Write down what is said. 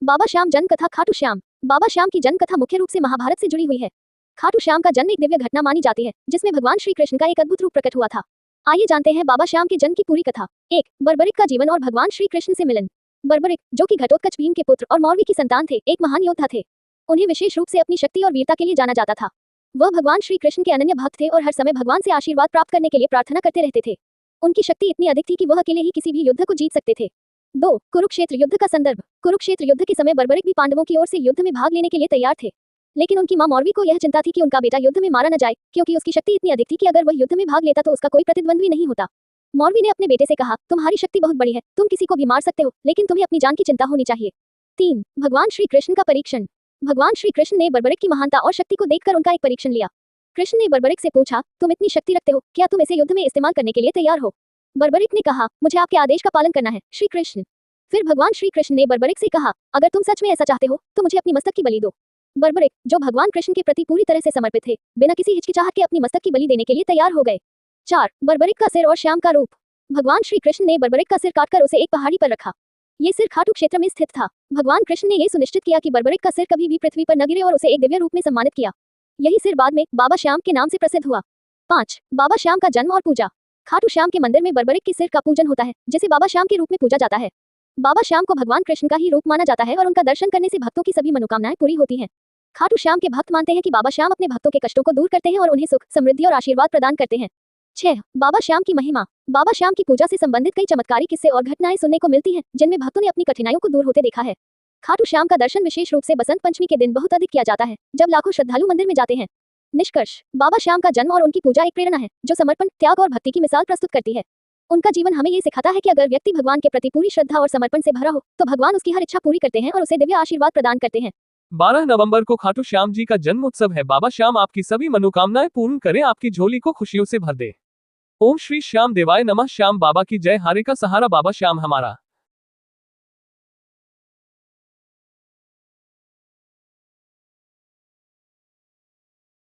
बाबा श्याम जन्म कथा। खाटू श्याम। बाबा श्याम की जन्म कथा मुख्य रूप से महाभारत से जुड़ी हुई है। खाटू श्याम का जन्म एक दिव्य घटना मानी जाती है, जिसमें भगवान श्री कृष्ण का एक अद्भुत रूप प्रकट हुआ था। आइए जानते हैं बाबा श्याम के जन्म की पूरी कथा। 1. बर्बरिक का जीवन और भगवान श्री कृष्ण से मिलन। बर्बरिक, जो कि घटोत्कच भीम के पुत्र और मौरवी की संतान थे, एक महान योद्धा थे। उन्हें विशेष रूप से अपनी शक्ति और वीरता के लिए जाना जाता था। वह भगवान श्री कृष्ण के अनन्य भक्त थे और हर समय भगवान से आशीर्वाद प्राप्त करने के लिए प्रार्थना करते रहते थे। उनकी शक्ति इतनी अधिक थी कि वह अकेले ही किसी भी युद्ध को जीत सकते थे। 2. कुरुक्षेत्र युद्ध का संदर्भ। कुरुक्षेत्र युद्ध के समय बर्बरिक भी पांडवों की ओर से युद्ध में भाग लेने के लिए तैयार थे, लेकिन उनकी मां मौरवी को यह चिंता थी कि उनका बेटा युद्ध में मारा न जाए, क्योंकि उसकी शक्ति इतनी अधिक थी कि अगर वह युद्ध में भाग लेता तो उसका कोई प्रतिद्वंद्वी नहीं होता। मौरवी ने अपने बेटे से कहा, तुम्हारी शक्ति बहुत बड़ी है, तुम किसी को भी मार सकते हो, लेकिन तुम्हें अपनी जान की चिंता होनी चाहिए। 3. भगवान श्री कृष्ण का परीक्षण। भगवान श्री कृष्ण ने बर्बरिक की महानता और शक्ति को देखकर उनका एक परीक्षण लिया। कृष्ण ने बर्बरिक से पूछा, तुम इतनी शक्ति रखते हो, क्या तुम इसे युद्ध में इस्तेमाल करने के लिए तैयार हो? बर्बरिक ने कहा, मुझे आपके आदेश का पालन करना है, श्री कृष्ण। फिर भगवान श्री कृष्ण ने बर्बरिक से कहा, अगर तुम सच में ऐसा चाहते हो तो मुझे अपनी मस्तक की बलि दो। बर्बरिक, जो भगवान कृष्ण के प्रति पूरी तरह से समर्पित थे, बिना किसी हिचकिचाहट के अपनी मस्तक की बलि देने के लिए तैयार हो गए। 4. बर्बरिक का सिर और श्याम का रूप। भगवान श्री कृष्ण ने बर्बरिक का सिर काटकर उसे एक पहाड़ी पर रखा। ये सिर खाटू क्षेत्र में स्थित था। भगवान कृष्ण ने यह सुनिश्चित किया कि बर्बरिक का सिर कभी भी पृथ्वी पर न गिरे और उसे एक दिव्य रूप में सम्मानित किया। यही सिर बाद में बाबा श्याम के नाम से प्रसिद्ध हुआ। 5. बाबा श्याम का जन्म और पूजा। खाटू श्याम के मंदिर में बर्बरिक के सिर का पूजन होता है, जिसे बाबा श्याम के रूप में पूजा जाता है। बाबा श्याम को भगवान कृष्ण का ही रूप माना जाता है और उनका दर्शन करने से भक्तों की सभी मनोकामनाएं पूरी होती हैं। खाटू श्याम के भक्त मानते हैं कि बाबा श्याम अपने भक्तों के कष्टों को दूर करते हैं और उन्हें सुख, समृद्धि और आशीर्वाद प्रदान करते हैं। 6. बाबा श्याम की महिमा। बाबा श्याम की पूजा से संबंधित कई चमत्कारी किस्से और घटनाएं सुनने को मिलती हैं, जिनमें भक्तों ने अपनी कठिनाइयों को दूर होते देखा है। खाटू श्याम का दर्शन विशेष रूप से बसंत पंचमी के दिन बहुत अधिक किया जाता है, जब लाखों श्रद्धालु मंदिर में जाते हैं। निष्कर्ष, बाबा श्याम का जन्म और उनकी पूजा एक प्रेरणा है, जो समर्पण, त्याग और भक्ति की मिसाल प्रस्तुत करती है। उनका जीवन हमें ये सिखाता है कि अगर व्यक्ति भगवान के प्रति पूरी श्रद्धा और समर्पण से भरा हो, तो भगवान उसकी हर इच्छा पूरी करते हैं और उसे दिव्य आशीर्वाद प्रदान करते हैं। 12 नवंबर को खाटू श्याम जी का जन्म उत्सव है। बाबा श्याम आपकी सभी मनोकामनाएं पूर्ण करें, आपकी झोली को खुशियों से भर दे। ओम श्री श्याम देवाय नमः। श्याम बाबा की जय। हारे का सहारा बाबा श्याम हमारा।